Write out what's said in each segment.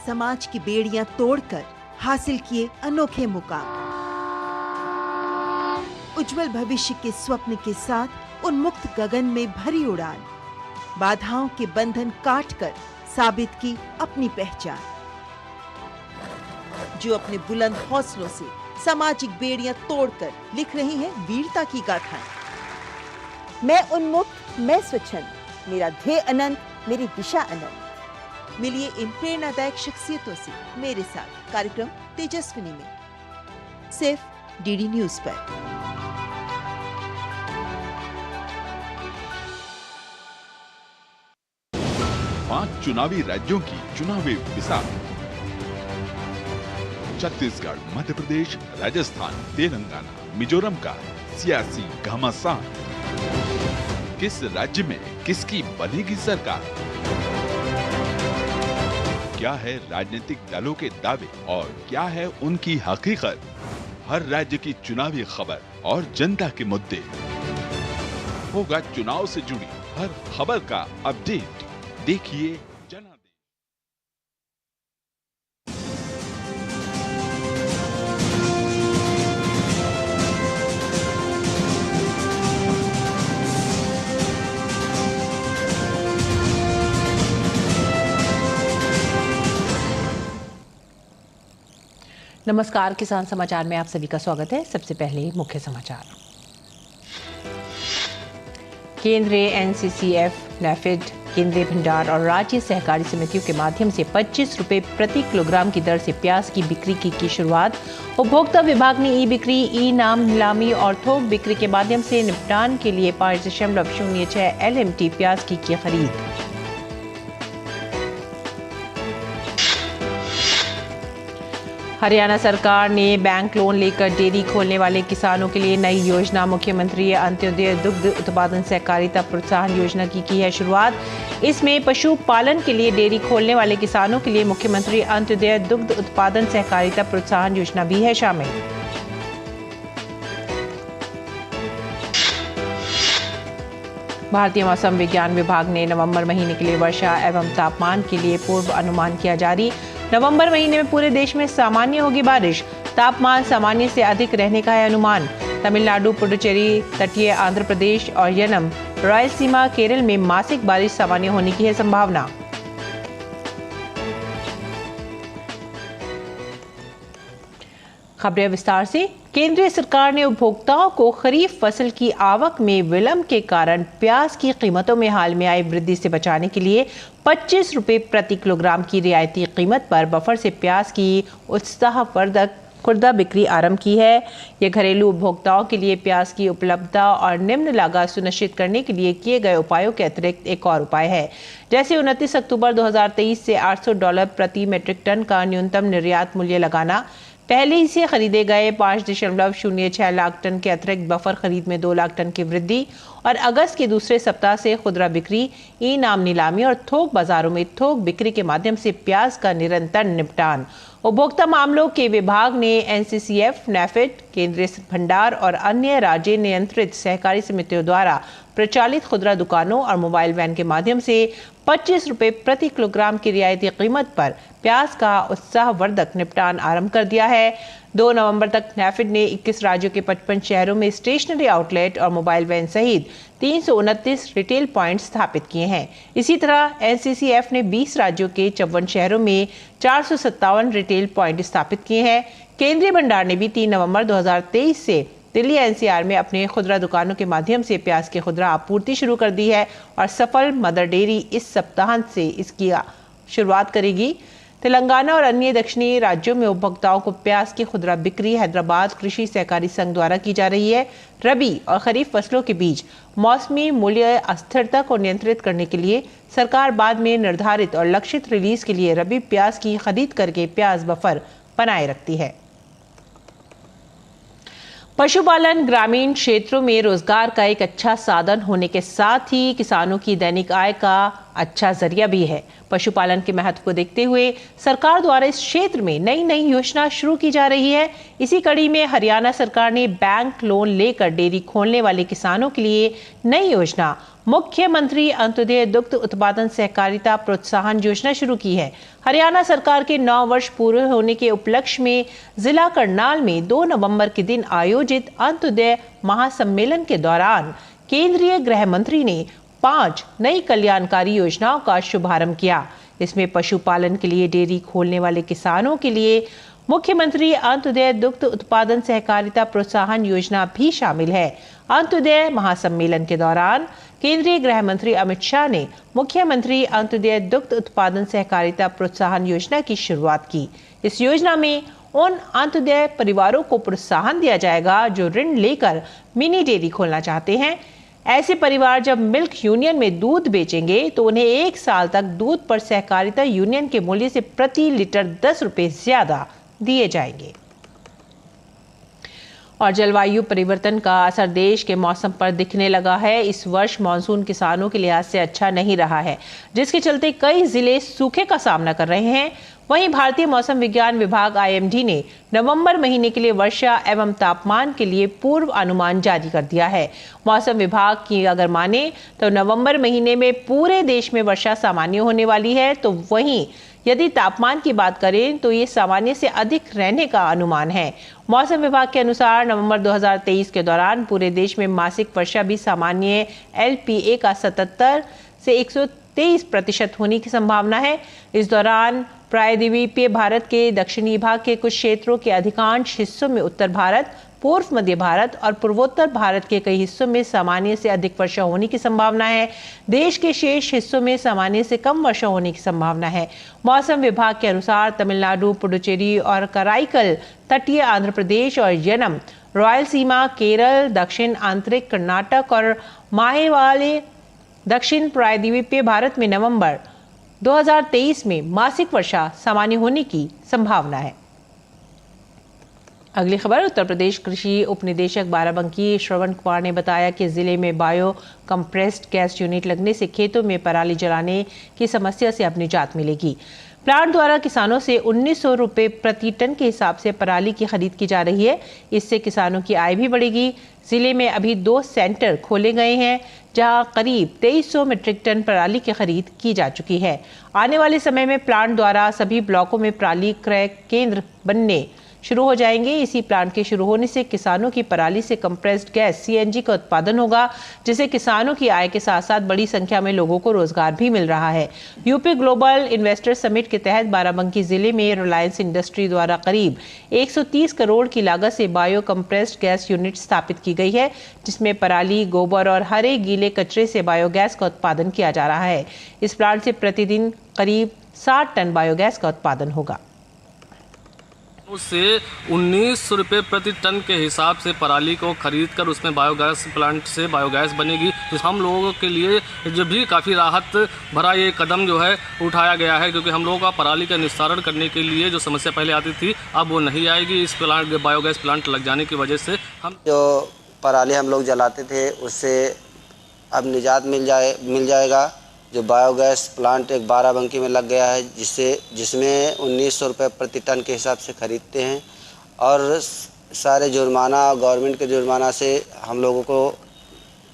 समाज की बेड़ियां तोड़कर हासिल किए अनोखे मुकाम। उज्जवल भविष्य के स्वप्न के साथ उन्मुक्त गगन में भरी उड़ान, बाधाओं के बंधन काटकर साबित की अपनी पहचान। जो अपने बुलंद हौसलों से सामाजिक बेड़ियां तोड़कर लिख रही हैं वीरता की गाथाएं। मैं उन्मुक्त, मैं स्वच्छंद, मेरा ध्येय अनंत, मेरी दिशा अनंत। मिलिए इन प्रेरणादायक शख्सियतों से मेरे साथ कार्यक्रम तेजस्विनी में, सिर्फ डीडी न्यूज पर। 5 चुनावी राज्यों की चुनावी मिसाल। छत्तीसगढ़, मध्य प्रदेश, राजस्थान, तेलंगाना, मिजोरम का सियासी घमासान। किस राज्य में किसकी बनेगी सरकार? क्या है राजनीतिक दलों के दावे और क्या है उनकी हकीकत? हर राज्य की चुनावी खबर और जनता के मुद्दे। होगा चुनाव से जुड़ी हर खबर का अपडेट। देखिए जनादेश। नमस्कार, किसान समाचार में आप सभी का स्वागत है। सबसे पहले मुख्य समाचार। केंद्रीय एनसीसीएफ, नैफेड, केंद्रीय भंडार और राज्य सहकारी समितियों के माध्यम से 25 रुपए प्रति किलोग्राम की दर से प्याज की बिक्री की शुरुआत। उपभोक्ता विभाग ने ई बिक्री, ई नाम नीलामी और थोक बिक्री के माध्यम से निपटान के लिए 5.06 LMT प्याज की खरीद। हरियाणा सरकार ने बैंक लोन लेकर डेयरी खोलने वाले किसानों के लिए नई योजना मुख्यमंत्री अंत्योदय दुग्ध उत्पादन सहकारिता प्रोत्साहन योजना की है शुरुआत। इसमें पशुपालन के लिए डेयरी खोलने वाले किसानों के लिए मुख्यमंत्री अंत्योदय दुग्ध उत्पादन सहकारिता प्रोत्साहन योजना भी है शामिल। भारतीय मौसम विज्ञान विभाग ने नवंबर महीने के लिए वर्षा एवं तापमान के लिए पूर्व अनुमान किया जारी। नवंबर महीने में पूरे देश में सामान्य होगी बारिश, तापमान सामान्य से अधिक रहने का है अनुमान। तमिलनाडु, पुडुचेरी, तटीय आंध्र प्रदेश और यनम, रायलसीमा, केरल में मासिक बारिश सामान्य होने की है संभावना। खबरें विस्तार से। केंद्रीय सरकार ने उपभोक्ताओं को खरीफ फसल की आवक में विलंब के कारण प्याज की कीमतों में हाल में आई वृद्धि से बचाने के लिए 25 रुपए प्रति किलोग्राम की रियायती कीमत पर बफर से प्याज की उत्साहवर्धक खुर्दा बिक्री आरंभ की है। यह घरेलू उपभोक्ताओं के लिए प्याज की उपलब्धता और निम्न लागत सुनिश्चित करने के लिए किए गए उपायों के अतिरिक्त एक और उपाय है। जैसे 29 अक्टूबर 2023 से $800 प्रति मीट्रिक टन का न्यूनतम निर्यात मूल्य लगाना, पहले ही से खरीदे गए 5.06 लाख टन के अतिरिक्त बफर खरीद में 2 लाख टन की वृद्धि और अगस्त के दूसरे सप्ताह से खुदरा बिक्री, ई नाम नीलामी और थोक बाजारों में थोक बिक्री के माध्यम से प्याज का निरंतर निपटान। उपभोक्ता मामलों के विभाग ने एनसीसीएफ, नैफेड, केंद्रीय भंडार और अन्य राज्य नियंत्रित सहकारी समितियों द्वारा प्रचालित खुदरा दुकानों और मोबाइल वैन के माध्यम से 25 रुपए प्रति किलोग्राम की रियायती कीमत पर प्याज का उत्साहवर्धक निपटान आरंभ कर दिया है। 2 नवंबर तक नैफेड ने 21 राज्यों के 55 शहरों में स्टेशनरी आउटलेट और मोबाइल वैन सहित 329 रिटेल पॉइंट स्थापित किए हैं। इसी तरह एनसीसीएफ ने 20 राज्यों के 54 शहरों में 457 रिटेल पॉइंट स्थापित किए हैं। केंद्रीय भंडार ने भी 3 नवंबर 2023 से दिल्ली एनसीआर में अपने खुदरा दुकानों के माध्यम से प्याज की खुदरा आपूर्ति शुरू कर दी है और सफल मदर डेयरी इस सप्ताह से इसकी शुरुआत करेगी। तेलंगाना और अन्य दक्षिणी राज्यों में उपभोक्ताओं को प्याज की खुदरा बिक्री हैदराबाद कृषि सहकारी संघ द्वारा की जा रही है। रबी और खरीफ फसलों के बीच मौसमी मूल्य अस्थिरता को नियंत्रित करने के लिए सरकार बाद में निर्धारित और लक्षित रिलीज के लिए रबी प्याज की खरीद करके प्याज बफर बनाए रखती है। पशुपालन ग्रामीण क्षेत्रों में रोजगार का एक अच्छा साधन होने के साथ ही किसानों की दैनिक आय का अच्छा जरिया भी है। पशुपालन के महत्व को देखते हुए सरकार द्वारा इस क्षेत्र में नई योजना शुरू की जा रही है। इसी कड़ी में हरियाणा सरकार ने बैंक लोन लेकर डेयरी खोलने वाले किसानों के लिए नई योजना मुख्यमंत्री अंत्योदय दुग्ध उत्पादन सहकारिता प्रोत्साहन योजना शुरू की है। हरियाणा सरकार के 9 वर्ष पूरे होने के उपलक्ष्य में जिला करनाल में 2 नवंबर के दिन आयोजित अंत्योदय महासम्मेलन के दौरान केंद्रीय गृह मंत्री ने 5 नई कल्याणकारी योजनाओं का शुभारंभ किया। इसमें पशुपालन के लिए डेयरी खोलने वाले किसानों के लिए मुख्यमंत्री अंत्योदय दुग्ध उत्पादन सहकारिता प्रोत्साहन योजना भी शामिल है। अंत्योदय महासम्मेलन के दौरान केंद्रीय गृह मंत्री अमित शाह ने मुख्यमंत्री अंत्योदय दुग्ध उत्पादन सहकारिता प्रोत्साहन योजना की शुरुआत की। इस योजना में उन अंत्योदय परिवारों को प्रोत्साहन दिया जाएगा जो ऋण लेकर मिनी डेयरी खोलना चाहते हैं। ऐसे परिवार जब मिल्क यूनियन में दूध बेचेंगे तो उन्हें 1 साल तक दूध पर सहकारिता यूनियन के मूल्य से प्रति लीटर 10 रुपए ज्यादा दिए जाएंगे। और जलवायु परिवर्तन का असर देश के मौसम पर दिखने लगा है। इस वर्ष मानसून किसानों के लिहाज से अच्छा नहीं रहा है, जिसके चलते कई जिले सूखे का सामना कर रहे हैं। वहीं भारतीय मौसम विज्ञान विभाग IMD ने नवंबर महीने के लिए वर्षा एवं तापमान के लिए पूर्व अनुमान जारी कर दिया है। मौसम विभाग की अगर माने तो नवंबर महीने में पूरे देश में वर्षा सामान्य होने वाली है, तो वहीं यदि तापमान की बात करें तो ये सामान्य से अधिक रहने का अनुमान है। मौसम विभाग के अनुसार नवंबर 2023 के दौरान पूरे देश में मासिक वर्षा भी सामान्य LPA का 77 से 123% होने की संभावना है। इस दौरान प्रायद्वीपीय भारत के दक्षिणी भाग के कुछ क्षेत्रों के अधिकांश हिस्सों में, उत्तर भारत, पूर्व मध्य भारत और पूर्वोत्तर भारत के कई हिस्सों में सामान्य से अधिक वर्षा होने की संभावना है। देश के शेष हिस्सों में सामान्य से कम वर्षा होने की संभावना है। मौसम विभाग के अनुसार तमिलनाडु, पुडुचेरी और कराईकल, तटीय आंध्र प्रदेश और यनम, रायलसीमा, केरल, दक्षिण आंतरिक कर्नाटक और माहे वाले दक्षिण प्रायद्वीपीय भारत में नवंबर 2023 में मासिक वर्षा सामान्य होने की संभावना है। अगली खबर, उत्तर प्रदेश कृषि उपनिदेशक बाराबंकी श्रवण कुमार ने बताया कि जिले में बायो कंप्रेस्ड गैस यूनिट लगने से खेतों में पराली जलाने की समस्या से अब निजात मिलेगी। प्लांट द्वारा किसानों से 1900 रुपये प्रति टन के हिसाब से पराली की खरीद की जा रही है। इससे किसानों की आय भी बढ़ेगी। जिले में अभी 2 सेंटर खोले गए हैं जहां करीब 2300 मीट्रिक टन पराली की खरीद की जा चुकी है। आने वाले समय में प्लांट द्वारा सभी ब्लॉकों में पराली क्रय केंद्र बनने शुरू हो जाएंगे। इसी प्लांट के शुरू होने से किसानों की पराली से कंप्रेस्ड गैस CNG का उत्पादन होगा, जिससे किसानों की आय के साथ साथ बड़ी संख्या में लोगों को रोजगार भी मिल रहा है। यूपी ग्लोबल इन्वेस्टर समिट के तहत बाराबंकी जिले में रिलायंस इंडस्ट्री द्वारा करीब 130 करोड़ की लागत से बायो कंप्रेस्ड गैस यूनिट स्थापित की गई है, जिसमें पराली, गोबर और हरे गीले कचरे से बायोगैस का उत्पादन किया जा रहा है। इस प्लांट से प्रतिदिन करीब 60 टन बायोगैस का उत्पादन होगा। उससे 1900 रुपये प्रति टन के हिसाब से पराली को खरीद कर उसमें बायोगैस प्लांट से बायोगैस बनेगी। तो हम लोगों के लिए जो भी काफ़ी राहत भरा ये कदम जो है उठाया गया है, क्योंकि हम लोगों का पराली का निस्तारण करने के लिए जो समस्या पहले आती थी अब वो नहीं आएगी। इस प्लांट बायोगैस प्लांट लग जाने की वजह से हम जो पराली हम लोग जलाते थे उससे अब निजात मिल जाएगा। जो बायोगैस प्लांट एक बाराबंकी में लग गया है, जिसमें 1900 रुपये प्रति टन के हिसाब से खरीदते हैं और सारे जुर्माना, गवर्नमेंट के जुर्माना से हम लोगों को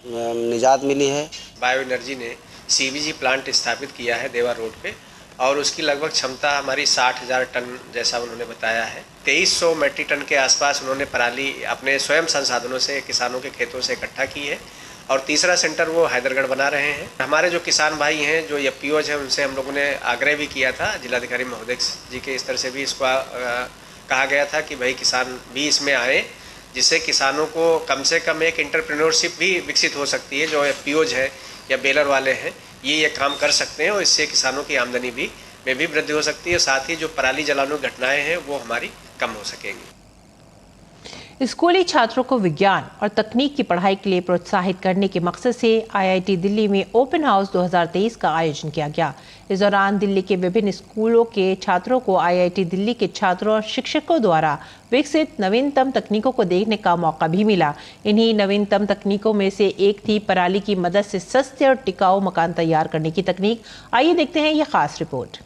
निजात मिली है। बायो एनर्जी ने CBG प्लांट स्थापित किया है देवा रोड पे और उसकी लगभग क्षमता हमारी 60,000 टन जैसा उन्होंने बताया है। 2300 मेट्रिक टन के आसपास उन्होंने पराली अपने स्वयं संसाधनों से किसानों के खेतों से इकट्ठा की है और तीसरा सेंटर वो हैदरगढ़ बना रहे हैं। हमारे जो किसान भाई हैं, जो FPOs हैं, उनसे हम लोगों ने आग्रह भी किया था, जिलाधिकारी महोदय जी के स्तर से भी इसको कहा गया था कि भाई किसान भी इसमें आए, जिससे किसानों को कम से कम एक एंटरप्रेन्योरशिप भी विकसित हो सकती है। जो FPOs हैं या बेलर वाले हैं ये काम कर सकते हैं और इससे किसानों की आमदनी में भी वृद्धि हो सकती है। साथ ही जो पराली जलाने की घटनाएँ हैं वो हमारी कम हो सकेंगी। स्कूली छात्रों को विज्ञान और तकनीक की पढ़ाई के लिए प्रोत्साहित करने के मकसद से आईआईटी दिल्ली में ओपन हाउस 2023 का आयोजन किया गया। इस दौरान दिल्ली के विभिन्न स्कूलों के छात्रों को आईआईटी दिल्ली के छात्रों और शिक्षकों द्वारा विकसित नवीनतम तकनीकों को देखने का मौका भी मिला। इन्हीं नवीनतम तकनीकों में से एक थी पराली की मदद से सस्ते और टिकाऊ मकान तैयार करने की तकनीक। आइए देखते हैं ये खास रिपोर्ट।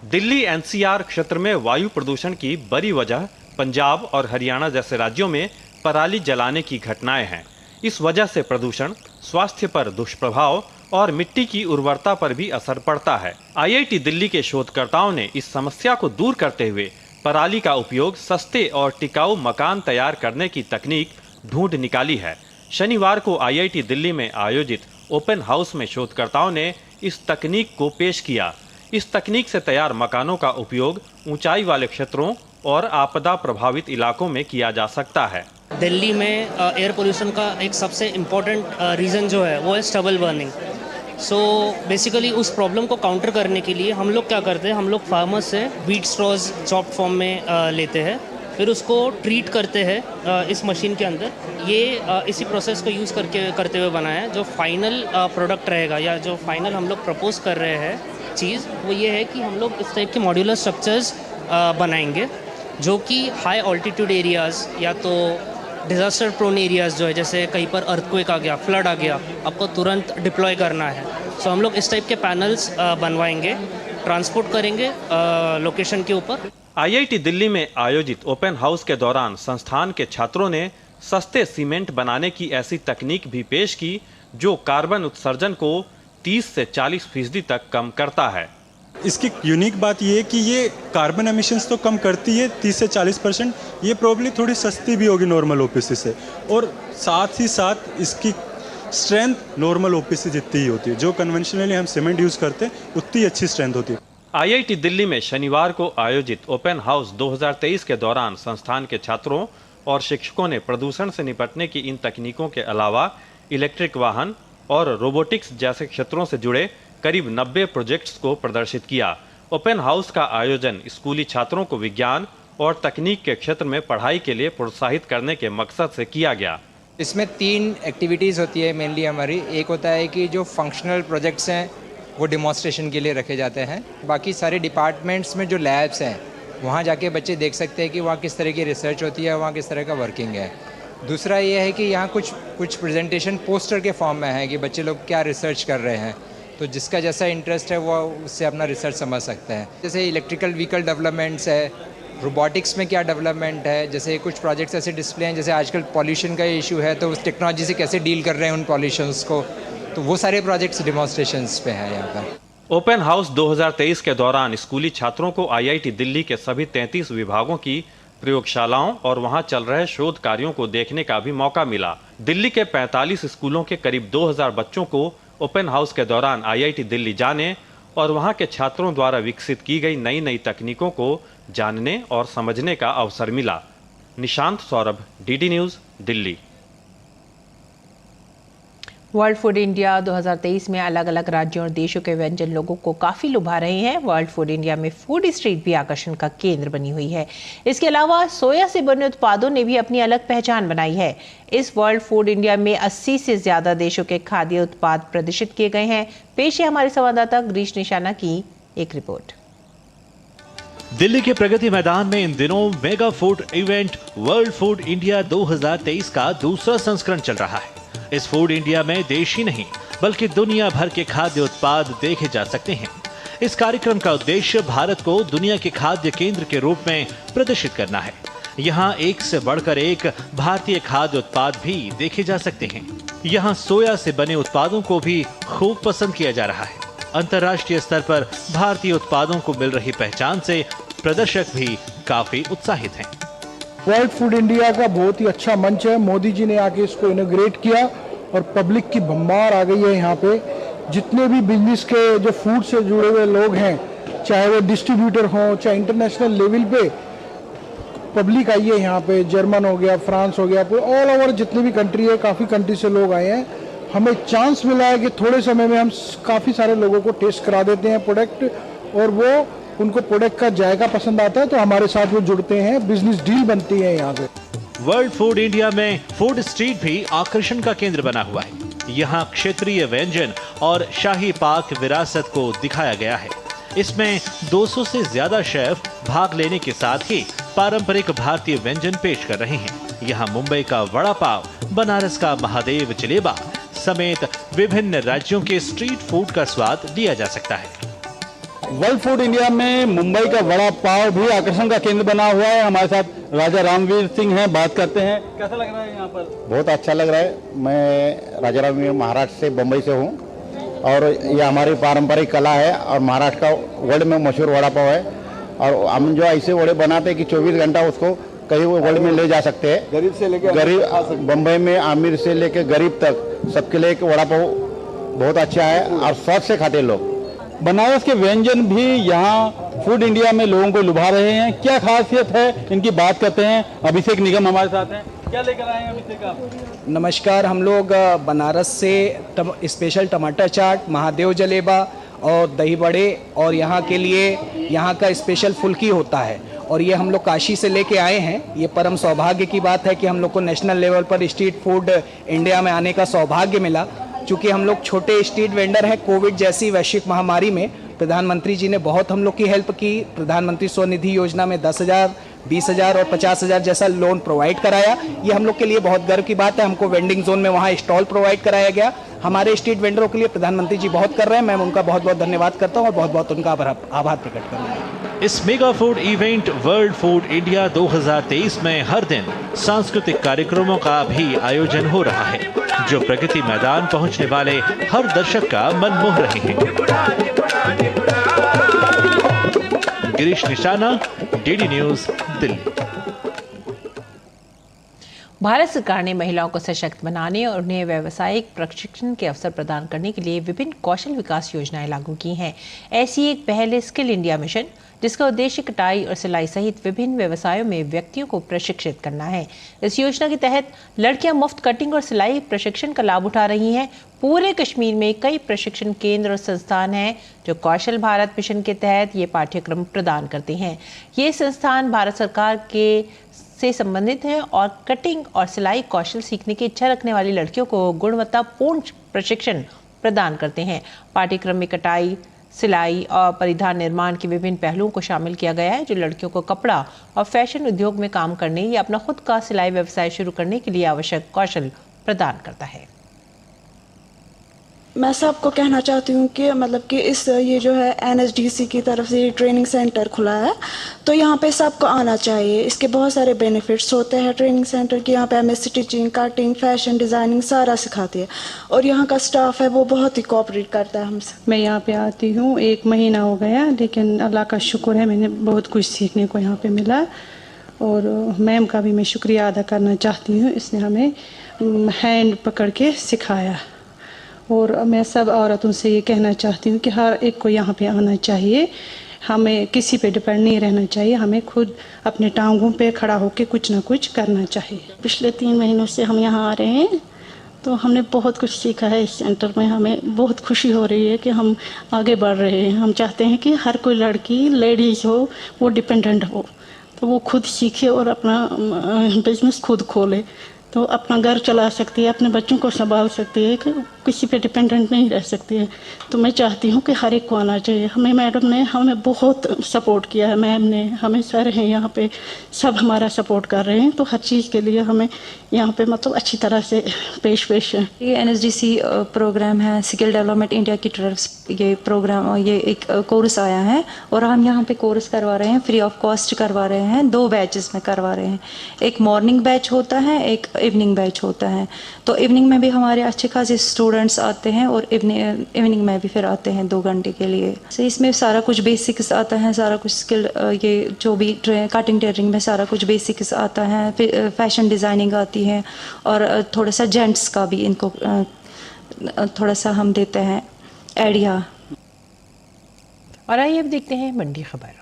दिल्ली एनसीआर क्षेत्र में वायु प्रदूषण की बड़ी वजह पंजाब और हरियाणा जैसे राज्यों में पराली जलाने की घटनाएं हैं। इस वजह से प्रदूषण, स्वास्थ्य पर दुष्प्रभाव और मिट्टी की उर्वरता पर भी असर पड़ता है। आईआईटी दिल्ली के शोधकर्ताओं ने इस समस्या को दूर करते हुए पराली का उपयोग सस्ते और टिकाऊ मकान तैयार करने की तकनीक ढूंढ निकाली है। शनिवार को आईआईटी दिल्ली में आयोजित ओपन हाउस में शोधकर्ताओं ने इस तकनीक को पेश किया। इस तकनीक से तैयार मकानों का उपयोग ऊंचाई वाले क्षेत्रों और आपदा प्रभावित इलाकों में किया जा सकता है। दिल्ली में एयर पोल्यूशन का एक सबसे इम्पोर्टेंट रीज़न जो है वो है स्टबल बर्निंग। सो बेसिकली उस प्रॉब्लम को काउंटर करने के लिए हम लोग क्या करते हैं, हम लोग फार्मर्स से वीट स्ट्रॉज चॉप्ड फॉर्म में लेते हैं, फिर उसको ट्रीट करते हैं इस मशीन के अंदर। ये इसी प्रोसेस को यूज़ करते हुए बना है। जो फाइनल प्रोडक्ट रहेगा या जो फाइनल हम लोग प्रपोज कर रहे हैं चीज़, वो ये है कि हम लोग इस टाइप के मॉड्यूलर स्ट्रक्चर्स बनाएंगे जो कि हाई ऑल्टीट्यूड एरियाज़ या तो डिज़ास्टर प्रोन एरियाज़ जो है, जैसे कहीं पर अर्थक्वेक आ गया, फ्लड आ गया, आपको तुरंत डिप्लॉय करना है। सो हम लोग इस टाइप के पैनल्स बनवाएंगे, ट्रांसपोर्ट करेंगे लोकेशन के ऊपर। आईआईटी दिल्ली में आयोजित ओपन हाउस के दौरान संस्थान के छात्रों ने सस्ते सीमेंट बनाने की ऐसी तकनीक भी पेश की जो कार्बन उत्सर्जन को 30 से 40% तक कम करता है। इसकी यूनिक बात ये है कि ये कार्बन एमिशंस तो कम करती है 30 से 40%। ये प्रॉब्ली थोड़ी सस्ती भी होगी नॉर्मल ओपीसी से, और साथ ही साथ इसकी स्ट्रेंथ नॉर्मल ओपीसी जितनी ही होती है। जो कन्वेंशनली हम सीमेंट यूज़ करते हैं उतनी अच्छी स्ट्रेंथ होती है। आईआईटी दिल्ली में शनिवार को आयोजित ओपन हाउस 2023 के दौरान संस्थान के छात्रों और शिक्षकों ने प्रदूषण से निपटने की इन तकनीकों के अलावा इलेक्ट्रिक वाहन और रोबोटिक्स जैसे क्षेत्रों से जुड़े करीब 90 प्रोजेक्ट्स को प्रदर्शित किया। ओपन हाउस का आयोजन स्कूली छात्रों को विज्ञान और तकनीक के क्षेत्र में पढ़ाई के लिए प्रोत्साहित करने के मकसद से किया गया। इसमें 3 एक्टिविटीज़ होती है मेनली हमारी। एक होता है कि जो फंक्शनल प्रोजेक्ट्स हैं वो डिमॉन्स्ट्रेशन के लिए रखे जाते हैं। बाकी सारे डिपार्टमेंट्स में जो लैब्स हैं वहाँ जाके बच्चे देख सकते हैं कि वहाँ किस तरह की रिसर्च होती है, वहाँ किस तरह का वर्किंग है। दूसरा ये है कि यहाँ कुछ प्रेजेंटेशन पोस्टर के फॉर्म में है कि बच्चे लोग क्या रिसर्च कर रहे हैं, तो जिसका जैसा इंटरेस्ट है वो उससे अपना रिसर्च समझ सकते हैं। जैसे इलेक्ट्रिकल व्हीकल डेवलपमेंट्स है, रोबोटिक्स में क्या डेवलपमेंट है, जैसे कुछ प्रोजेक्ट्स ऐसे डिस्प्ले हैं, जैसे आजकल पॉल्यूशन का इशू है तो उस टेक्नोलॉजी से कैसे डील कर रहे हैं उन पॉल्यूशंस को, तो वो सारे प्रोजेक्ट्स डिमॉन्स्ट्रेशंस पे हैं यहाँ पर। ओपन हाउस 2023 के दौरान स्कूली छात्रों को आईआईटी दिल्ली के सभी 33 विभागों की प्रयोगशालाओं और वहां चल रहे शोध कार्यों को देखने का भी मौका मिला। दिल्ली के 45 स्कूलों के करीब 2000 बच्चों को ओपन हाउस के दौरान आईआईटी दिल्ली जाने और वहां के छात्रों द्वारा विकसित की गई नई तकनीकों को जानने और समझने का अवसर मिला। Nishant Saurabh, DD news, Delhi. World food India 2023 में अलग अलग राज्यों और देशों के व्यंजन लोगों को काफ़ी लुभा रहे हैं। वर्ल्ड फूड इंडिया में फूड स्ट्रीट भी आकर्षण का केंद्र बनी हुई है। इसके अलावा सोया से बने उत्पादों ने भी अपनी अलग पहचान बनाई है। इस वर्ल्ड फूड इंडिया में 80 से ज़्यादा देशों के खाद्य उत्पाद प्रदर्शित किए गए हैं। पेश है हमारे संवाददाता ग्रीश निशाना की एक रिपोर्ट। दिल्ली के प्रगति मैदान में इन दिनों mega food event world food India 2023 का दूसरा संस्करण चल रहा है। इस फूड इंडिया में देश ही नहीं बल्कि दुनिया भर के खाद्य उत्पाद देखे जा सकते हैं। इस कार्यक्रम का उद्देश्य भारत को दुनिया के खाद्य केंद्र के रूप में प्रदर्शित करना है। यहाँ एक से बढ़कर एक भारतीय खाद्य उत्पाद भी देखे जा सकते हैं। यहाँ सोया से बने उत्पादों को भी खूब पसंद किया जा रहा है। अंतर्राष्ट्रीय स्तर पर भारतीय उत्पादों को मिल रही पहचान से प्रदर्शक भी काफी उत्साहित हैं। वर्ल्ड फूड इंडिया का बहुत ही अच्छा मंच है। मोदी जी ने आके इसको इनॉग्रेट किया और पब्लिक की भरमार आ गई है यहाँ पे। जितने भी बिजनेस के जो फूड से जुड़े हुए लोग हैं, चाहे वो डिस्ट्रीब्यूटर हों, चाहे इंटरनेशनल लेवल पे पब्लिक आई है यहाँ पे। जर्मन हो गया, फ्रांस हो गया, ऑल ओवर जितनी भी कंट्री है, काफ़ी कंट्री से लोग आए हैं। हमें चांस मिला है कि थोड़े समय में हम काफ़ी सारे लोगों को टेस्ट करा देते हैं प्रोडक्ट, और वो उनको प्रोडक्ट का जायका पसंद आता है तो हमारे साथ वो जुड़ते हैं, बिजनेस डील बनती है यहाँ से। वर्ल्ड फूड इंडिया में फूड स्ट्रीट भी आकर्षण का केंद्र बना हुआ है। यहाँ क्षेत्रीय व्यंजन और शाही पाक विरासत को दिखाया गया है। इसमें 200 से ज्यादा शेफ भाग लेने के साथ ही पारंपरिक भारतीय व्यंजन पेश कर रहे हैं। यहाँ मुंबई का वड़ा पाव, बनारस का महादेव जलेबा समेत विभिन्न राज्यों के स्ट्रीट फूड का स्वाद लिया जा सकता है। वर्ल्ड फूड इंडिया में मुंबई का वड़ा पाव भी आकर्षण का केंद्र बना हुआ है। हमारे साथ राजा रामवीर सिंह हैं, बात करते हैं। कैसा लग रहा है यहाँ पर? बहुत अच्छा लग रहा है। मैं राजा रामवीर महाराष्ट्र से, बम्बई से हूँ और ये हमारी पारंपरिक कला है और महाराष्ट्र का वर्ल्ड में मशहूर वड़ा पाव है। और हम जो ऐसे वड़े बनाते हैं कि 24 घंटा उसको कहीं वर्ल्ड में ले जा सकते हैं। गरीब से लेकर गरीब, बम्बई में अमीर से लेकर गरीब तक सबके लिए एक वड़ा पाव बहुत अच्छा है और शौक से खाते हैं लोग। बनारस के व्यंजन भी यहाँ फूड इंडिया में लोगों को लुभा रहे हैं। क्या खासियत है इनकी, बात करते हैं। अभिषेक निगम हमारे साथ हैं। क्या लेकर आए हैं अभिषेक आप? नमस्कार, हम लोग बनारस से स्पेशल टमाटर चाट, महादेव जलेबा और दही बड़े और यहाँ के लिए यहाँ का स्पेशल फुल्की होता है और ये हम लोग काशी से लेके आए हैं। ये परम सौभाग्य की बात है कि हम लोग को नेशनल लेवल पर स्ट्रीट फूड इंडिया में आने का सौभाग्य मिला। चूँकि हम लोग छोटे स्ट्रीट वेंडर हैं, कोविड जैसी वैश्विक महामारी में प्रधानमंत्री जी ने बहुत हम लोग की हेल्प की। प्रधानमंत्री स्वनिधि योजना में 10,000, 20,000 और 50,000 जैसा लोन प्रोवाइड कराया। ये हम लोग के लिए बहुत गर्व की बात है। हमको वेंडिंग जोन में वहाँ स्टॉल प्रोवाइड कराया गया। हमारे स्ट्रीट वेंडरों के लिए प्रधानमंत्री जी बहुत कर रहे हैं। मैं उनका बहुत बहुत धन्यवाद करता हूँ और बहुत बहुत उनका आभार प्रकट करूँगा। इस mega food event world food India 2023 में हर दिन सांस्कृतिक कार्यक्रमों का भी आयोजन हो रहा है, जो प्रगति मैदान पहुंचने वाले हर दर्शक का मन मोह रहे हैं। गिरीश निशाना, डीडी न्यूज, दिल्ली। भारत सरकार ने महिलाओं को सशक्त बनाने और उन्हें व्यावसायिक प्रशिक्षण के अवसर प्रदान करने के लिए विभिन्न कौशल विकास योजनाएं लागू की हैं। ऐसी एक पहल है स्किल इंडिया मिशन, जिसका उद्देश्य कटाई और सिलाई सहित विभिन्न व्यवसायों में व्यक्तियों को प्रशिक्षित करना है। इस योजना के तहत लड़कियां मुफ्त कटिंग और सिलाई प्रशिक्षण का लाभ उठा रही हैं। पूरे कश्मीर में कई प्रशिक्षण केंद्र और संस्थान हैं जो कौशल भारत मिशन के तहत ये पाठ्यक्रम प्रदान करते हैं। ये संस्थान भारत सरकार के से संबंधित हैं और कटिंग और सिलाई कौशल सीखने की इच्छा रखने वाली लड़कियों को गुणवत्तापूर्ण प्रशिक्षण प्रदान करते हैं। पाठ्यक्रम में कटाई, सिलाई और परिधान निर्माण के विभिन्न पहलुओं को शामिल किया गया है, जो लड़कियों को कपड़ा और फैशन उद्योग में काम करने या अपना खुद का सिलाई व्यवसाय शुरू करने के लिए आवश्यक कौशल प्रदान करता है। मैं सबको कहना चाहती हूँ कि मतलब कि ये जो है NSDC की तरफ से ट्रेनिंग सेंटर खुला है, तो यहाँ पे सबको आना चाहिए। इसके बहुत सारे बेनिफिट्स होते हैं ट्रेनिंग सेंटर के। यहाँ पे हमें स्टिचिंग, कटिंग, फैशन डिज़ाइनिंग सारा सिखाती है और यहाँ का स्टाफ है वो बहुत ही कोऑपरेट करता है हमसे। मैं यहाँ पे आती हूँ 1 महीना हो गया, लेकिन अल्लाह का शुक्र है मैंने बहुत कुछ सीखने को यहाँ पे मिला और मैम का भी मैं शुक्रिया अदा करना चाहती हूँ। इसने हमें हैंड पकड़ के सिखाया और मैं सब औरतों से ये कहना चाहती हूँ कि हर एक को यहाँ पे आना चाहिए। हमें किसी पे डिपेंड नहीं रहना चाहिए, हमें खुद अपने टांगों पे खड़ा होकर कुछ ना कुछ करना चाहिए। पिछले 3 महीनों से हम यहाँ आ रहे हैं तो हमने बहुत कुछ सीखा है इस सेंटर में। हमें बहुत खुशी हो रही है कि हम आगे बढ़ रहे हैं। हम चाहते हैं कि हर कोई लड़की, लेडीज़ हो, वो डिपेंडेंट हो, तो वो खुद सीखे और अपना बिजनेस खुद खोले, तो अपना घर चला सकती है, अपने बच्चों को संभाल सकती है, किसी पे डिपेंडेंट नहीं रह सकती है। तो मैं चाहती हूँ कि हर एक को आना चाहिए। हमें मैडम ने हमें बहुत सपोर्ट किया है, मैम ने, हमें सर हैं यहाँ पे, सब हमारा सपोर्ट कर रहे हैं। तो हर चीज़ के लिए हमें यहाँ पे मतलब अच्छी तरह से पेश है। ये NSDC प्रोग्राम है, स्किल डेवलपमेंट इंडिया की तरफ से ये प्रोग्राम, ये एक कोर्स आया है और हम यहाँ पे कोर्स करवा रहे हैं, फ्री ऑफ कॉस्ट करवा रहे हैं। 2 बैचेस में करवा रहे हैं, एक मॉर्निंग बैच होता है, एक इवनिंग बैच होता है। तो इवनिंग में भी हमारे अच्छे खासे स्टूडेंट्स आते हैं और इवनिंग में भी फिर आते हैं 2 घंटे के लिए। तो इसमें सारा कुछ बेसिक्स आता है, सारा कुछ स्किल, ये जो भी कटिंग टेलरिंग में सारा कुछ बेसिक्स आता है, फिर फैशन डिज़ाइनिंग आती है और थोड़ा सा जेंट्स का भी इनको थोड़ा सा हम देते हैं आइडिया। और आइए अब देखते हैं मंडी खबर।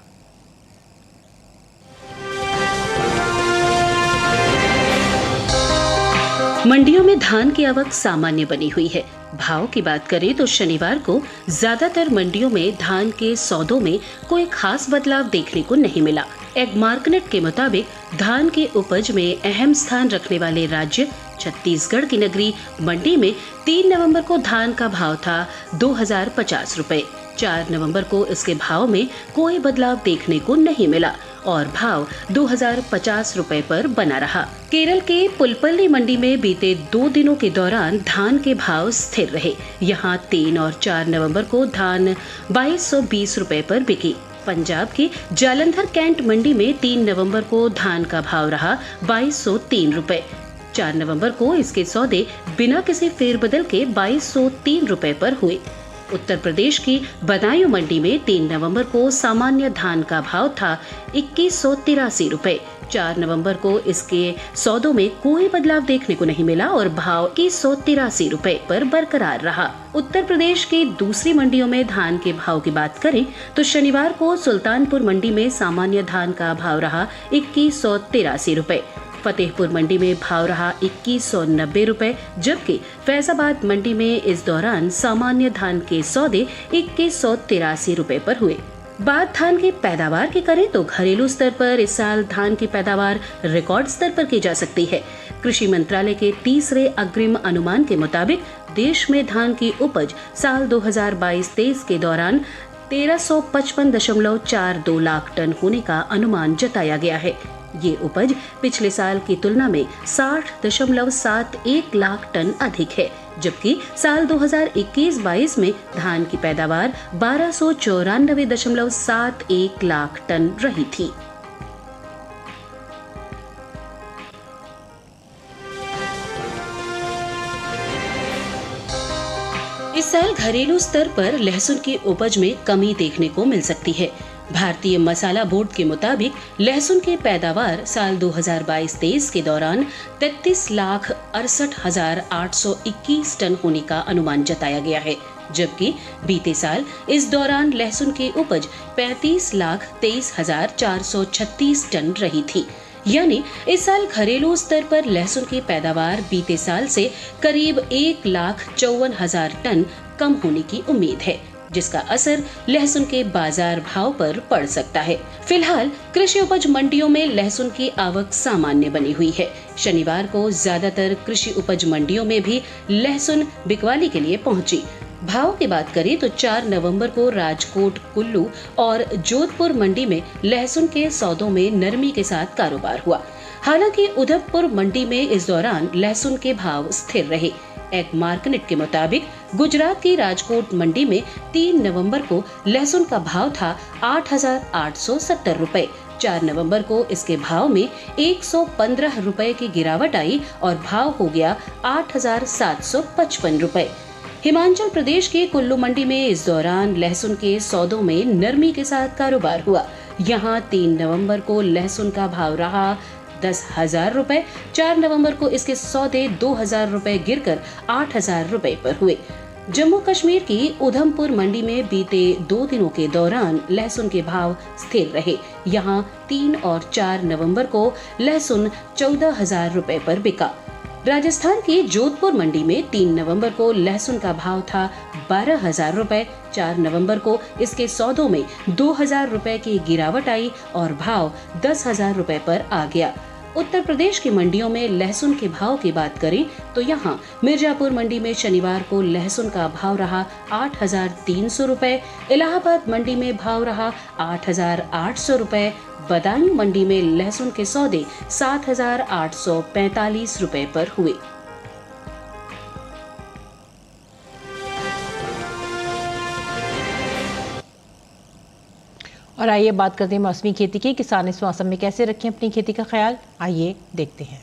मंडियों में धान की आवक सामान्य बनी हुई है। भाव की बात करें तो शनिवार को ज्यादातर मंडियों में धान के सौदों में कोई खास बदलाव देखने को नहीं मिला। एग मार्केट के मुताबिक धान के उपज में अहम स्थान रखने वाले राज्य छत्तीसगढ़ की नगरी मंडी में 3 नवंबर को धान का भाव था 2050 रुपए। 4 नवंबर को इसके भाव में कोई बदलाव देखने को नहीं मिला और भाव 2050 रुपए पर बना रहा। केरल के पुलपल्ली मंडी में बीते 2 दिनों के दौरान धान के भाव स्थिर रहे। यहाँ 3 और 4 नवंबर को धान 2220 रुपए पर बिकी। पंजाब की जालंधर कैंट मंडी में 3 नवंबर को धान का भाव रहा 2203 रुपए। 4 नवंबर को इसके सौदे बिना किसी फेरबदल के 2203 रुपए पर हुए। उत्तर प्रदेश की बदायूं मंडी में 3 नवंबर को सामान्य धान का भाव था 2183 रुपए। 4 नवंबर को इसके सौदों में कोई बदलाव देखने को नहीं मिला और भाव 2183 रुपए पर बरकरार रहा। उत्तर प्रदेश की दूसरी मंडियों में धान के भाव की बात करें तो शनिवार को सुल्तानपुर मंडी में सामान्य धान का भाव रहा 2183 रुपए। फतेहपुर मंडी में भाव रहा 2190 रुपए, जबकि फैजाबाद मंडी में इस दौरान सामान्य धान के सौदे 2183 रुपए पर हुए। बात धान की पैदावार की करें तो घरेलू स्तर पर इस साल धान की पैदावार रिकॉर्ड स्तर पर की जा सकती है। कृषि मंत्रालय के तीसरे अग्रिम अनुमान के मुताबिक देश में धान की उपज साल 2022-23 के दौरान 1355.42 लाख टन होने का अनुमान जताया गया है। ये उपज पिछले साल की तुलना में 60.71 लाख टन अधिक है, जबकि साल 2021-22 में धान की पैदावार 1294.71 लाख टन रही थी। इस साल घरेलू स्तर पर लहसुन की उपज में कमी देखने को मिल सकती है। भारतीय मसाला बोर्ड के मुताबिक लहसुन की पैदावार साल 2022-23 के दौरान 33,68,821 टन होने का अनुमान जताया गया है, जबकि बीते साल इस दौरान लहसुन की उपज 35,23,436 टन रही थी। यानी इस साल घरेलू स्तर पर लहसुन की पैदावार बीते साल से करीब 1,54,000 टन कम होने की उम्मीद है, जिसका असर लहसुन के बाजार भाव पर पड़ सकता है। फिलहाल कृषि उपज मंडियों में लहसुन की आवक सामान्य बनी हुई है। शनिवार को ज्यादातर कृषि उपज मंडियों में भी लहसुन बिकवाली के लिए पहुंची। भाव की बात करें तो 4 नवंबर को राजकोट, कुल्लू और जोधपुर मंडी में लहसुन के सौदों में नरमी के साथ कारोबार हुआ। हालांकि उधमपुर मंडी में इस दौरान लहसुन के भाव स्थिर रहे। एग मार्केट के मुताबिक गुजरात की राजकोट मंडी में 3 नवंबर को लहसुन का भाव था 8,870 रुपए। 4 नवंबर को इसके भाव में 115 रुपए की गिरावट आई और भाव हो गया 8,755 रुपए। हिमाचल प्रदेश के कुल्लू मंडी में इस दौरान लहसुन के सौदों में नरमी के साथ कारोबार हुआ। यहाँ 3 नवंबर को लहसुन का भाव रहा 10,000 रुपए। 4 नवंबर को इसके सौदे 2,000 रुपए गिरकर 8,000 रुपए पर हुए। जम्मू कश्मीर की उधमपुर मंडी में बीते 2 दिनों के दौरान लहसुन के भाव स्थिर रहे। यहाँ 3 और 4 नवंबर को लहसुन 14,000 रुपए पर बिका। राजस्थान की जोधपुर मंडी में 3 नवंबर को लहसुन का भाव था 12,000 रुपए। 4 नवंबर को इसके सौदों में 2,000 रुपए की गिरावट आई और भाव 10,000 रुपए पर आ गया। उत्तर प्रदेश की मंडियों में लहसुन के भाव की बात करें तो यहाँ मिर्जापुर मंडी में शनिवार को लहसुन का भाव रहा 8,300 रुपए। इलाहाबाद मंडी में भाव रहा 8,800 रुपए। बदायूं मंडी में लहसुन के सौदे 7,845 रुपए पर हुए। और आइए बात करते हैं मौसमी खेती की। किसान इस मौसम में कैसे रखें अपनी खेती का ख्याल, आइए देखते हैं।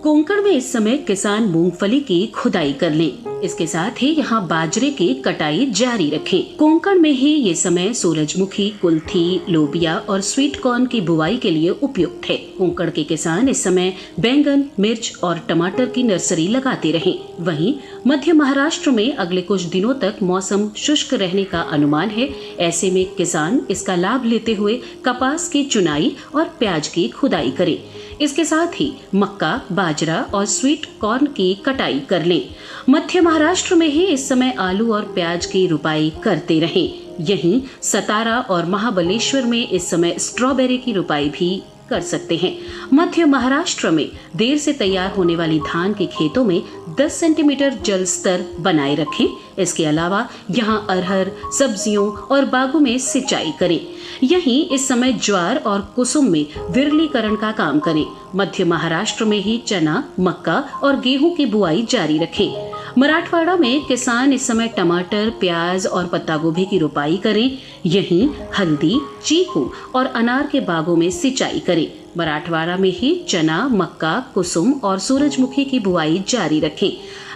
कोंकण में इस समय किसान मूंगफली की खुदाई कर लें। इसके साथ ही यहाँ बाजरे की कटाई जारी रखें। कोंकण में ही ये समय सूरजमुखी, कुल्थी, लोबिया और स्वीट कॉर्न की बुवाई के लिए उपयुक्त है। कोंकण के किसान इस समय बैंगन, मिर्च और टमाटर की नर्सरी लगाते रहे। वहीं मध्य महाराष्ट्र में अगले कुछ दिनों तक मौसम शुष्क रहने का अनुमान है। ऐसे में किसान इसका लाभ लेते हुए कपास की चुनाई और प्याज की खुदाई करें। इसके साथ ही मक्का, बाजरा और स्वीट कॉर्न की कटाई कर लें। मध्य महाराष्ट्र में ही इस समय आलू और प्याज की रुपाई करते रहें। यहीं सतारा और महाबलेश्वर में इस समय स्ट्रॉबेरी की रुपाई भी कर सकते हैं। मध्य महाराष्ट्र में देर से तैयार होने वाली धान के खेतों में 10 सेंटीमीटर जल स्तर बनाए रखें। इसके अलावा यहां अरहर, सब्जियों और बागों में सिंचाई करें। यहीं इस समय ज्वार और कुसुम में विरलीकरण का काम करें। मध्य महाराष्ट्र में ही चना, मक्का और गेहूं की बुआई जारी रखें। मराठवाड़ा में किसान इस समय टमाटर, प्याज और पत्ता गोभी की रुपाई करें। यहीं हल्दी, चीकू और अनार के बागों में सिंचाई करें। मराठवाड़ा में ही चना, मक्का, कुसुम और सूरजमुखी की बुआई जारी रखें।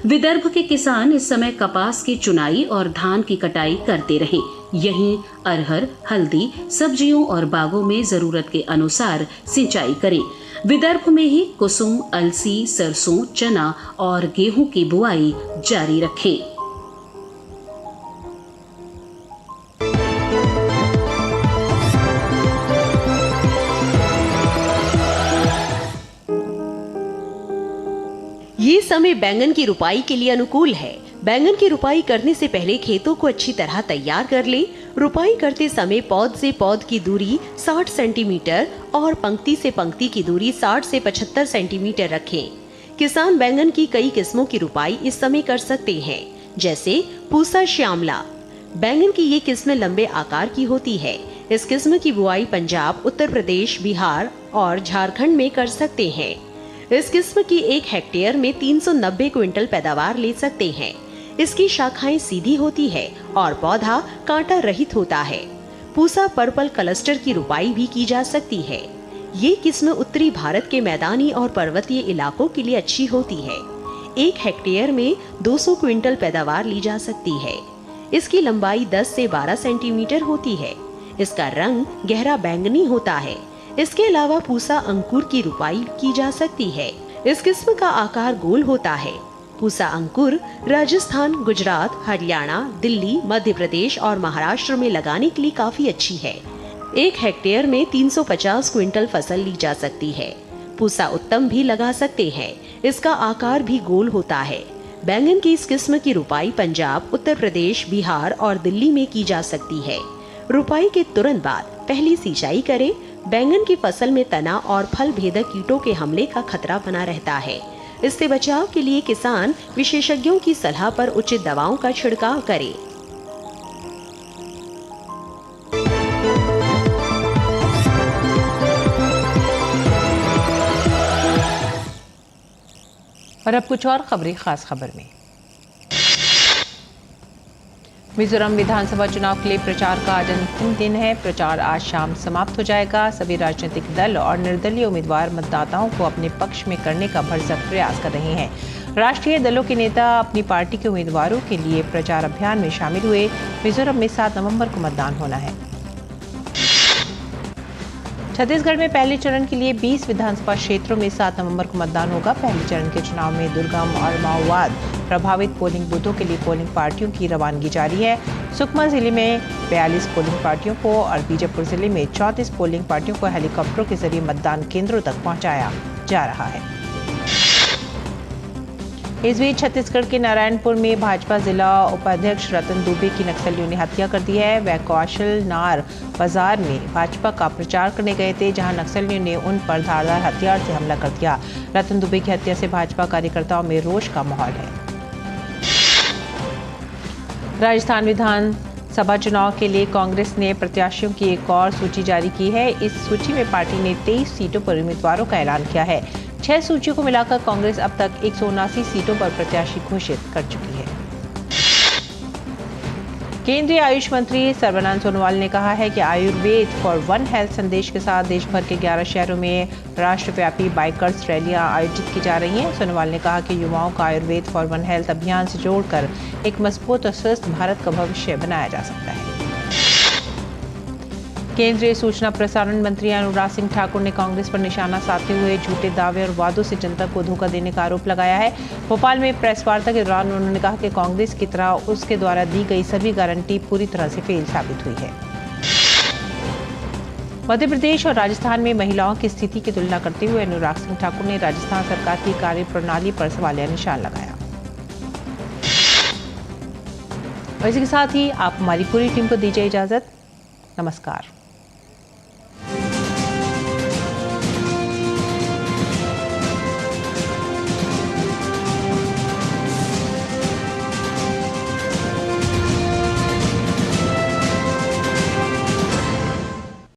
विदर्भ के किसान इस समय कपास की चुनाई और धान की कटाई करते रहें। यहीं अरहर, हल्दी, सब्जियों और बागों में जरूरत के अनुसार सिंचाई करें। विदर्भ में ही कुसुम, अलसी, सरसों, चना और गेहूं की बुआई जारी रखें। ये समय बैंगन की रुपाई के लिए अनुकूल है। बैंगन की रुपाई करने से पहले खेतों को अच्छी तरह तैयार कर ले। रुपाई करते समय पौध से पौध की दूरी 60 सेंटीमीटर और पंक्ति से पंक्ति की दूरी 60 से 75 सेंटीमीटर रखें। किसान बैंगन की कई किस्मों की रुपाई इस समय कर सकते हैं, जैसे पूसा श्यामला। बैंगन की ये किस्म लंबे आकार की होती है। इस किस्म की बुआई पंजाब, उत्तर प्रदेश, बिहार और झारखंड में कर सकते हैं। इस किस्म की 1 हेक्टेयर में 390 क्विंटल पैदावार ले सकते हैं। इसकी शाखाएं सीधी होती है और पौधा कांटा रहित होता है। पूसा पर्पल क्लस्टर की रुपाई भी की जा सकती है। ये किस्म उत्तरी भारत के मैदानी और पर्वतीय इलाकों के लिए अच्छी होती है। 1 हेक्टेयर में 200 क्विंटल पैदावार ली जा सकती है। इसकी लंबाई 10 से 12 सेंटीमीटर होती है। इसका रंग गहरा बैंगनी होता है। इसके अलावा पूसा अंकुर की रुपाई की जा सकती है। इस किस्म का आकार गोल होता है। पूसा अंकुर राजस्थान, गुजरात, हरियाणा, दिल्ली, मध्य प्रदेश और महाराष्ट्र में लगाने के लिए काफी अच्छी है। 1 हेक्टेयर में 350 क्विंटल फसल ली जा सकती है। पूसा उत्तम भी लगा सकते हैं। इसका आकार भी गोल होता है। बैंगन की इस किस्म की रुपाई पंजाब, उत्तर प्रदेश, बिहार और दिल्ली में की जा सकती है। रुपाई के तुरंत बाद पहली सिंचाई करें। बैंगन की फसल में तना और फल भेदक कीटों के हमले का खतरा बना रहता है। इससे बचाव के लिए किसान विशेषज्ञों की सलाह पर उचित दवाओं का छिड़काव करें। और अब कुछ और खबरें खास खबर में। मिजोरम विधानसभा चुनाव के लिए प्रचार का आज अंतिम दिन है। प्रचार आज शाम समाप्त हो जाएगा। सभी राजनीतिक दल और निर्दलीय उम्मीदवार मतदाताओं को अपने पक्ष में करने का भरसक प्रयास कर रहे हैं। राष्ट्रीय दलों के नेता अपनी पार्टी के उम्मीदवारों के लिए प्रचार अभियान में शामिल हुए। मिजोरम में 7 नवंबर को मतदान होना है। छत्तीसगढ़ में पहले चरण के लिए 20 विधानसभा क्षेत्रों में 7 नवंबर को मतदान होगा। पहले चरण के चुनाव में दुर्गम और माओवाद प्रभावित पोलिंग बूथों के लिए पोलिंग पार्टियों की रवानगी जारी है। सुकमा जिले में 42 पोलिंग पार्टियों को और बीजापुर जिले में 34 पोलिंग पार्टियों को हेलीकॉप्टरों के जरिए मतदान केंद्रों तक पहुंचाया जा रहा है। इस बीच छत्तीसगढ़ के नारायणपुर में भाजपा जिला उपाध्यक्ष रतन दुबे की नक्सलियों ने हत्या कर दी है। वह कौशल नार बाजार में भाजपा का प्रचार करने गए थे, जहां नक्सलियों ने उन पर धारदार हथियार से हमला कर दिया। रतन दुबे की हत्या से भाजपा कार्यकर्ताओं में रोष का माहौल है। राजस्थान विधानसभा चुनाव के लिए कांग्रेस ने प्रत्याशियों की एक और सूची जारी की है। इस सूची में पार्टी ने 23 सीटों पर उम्मीदवारों का ऐलान किया है। 6 सूचियों को मिलाकर कांग्रेस अब तक 179 सीटों पर प्रत्याशी घोषित कर चुकी है। केंद्रीय आयुष मंत्री सर्बानंद सोनोवाल ने कहा है कि आयुर्वेद फॉर वन हेल्थ संदेश के साथ देश भर के 11 शहरों में राष्ट्रव्यापी बाइकर्स रैलियां आयोजित की जा रही हैं। सोनोवाल ने कहा कि युवाओं का आयुर्वेद फॉर वन हेल्थ अभियान से जोड़कर एक मजबूत और स्वस्थ भारत का भविष्य बनाया जा सकता है। केंद्रीय सूचना प्रसारण मंत्री अनुराग सिंह ठाकुर ने कांग्रेस पर निशाना साधते हुए झूठे दावे और वादों से जनता को धोखा देने का आरोप लगाया है। भोपाल में प्रेस वार्ता के दौरान उन्होंने कहा कि कांग्रेस की तरह उसके द्वारा दी गई सभी गारंटी पूरी तरह से फेल साबित हुई है। मध्य प्रदेश और राजस्थान में महिलाओं की स्थिति की तुलना करते हुए अनुराग सिंह ठाकुर ने राजस्थान सरकार की कार्यप्रणाली पर सवालिया निशान लगाया। और इसी के साथ ही आप हमारी पूरी टीम को दीजिए इजाजत। नमस्कार।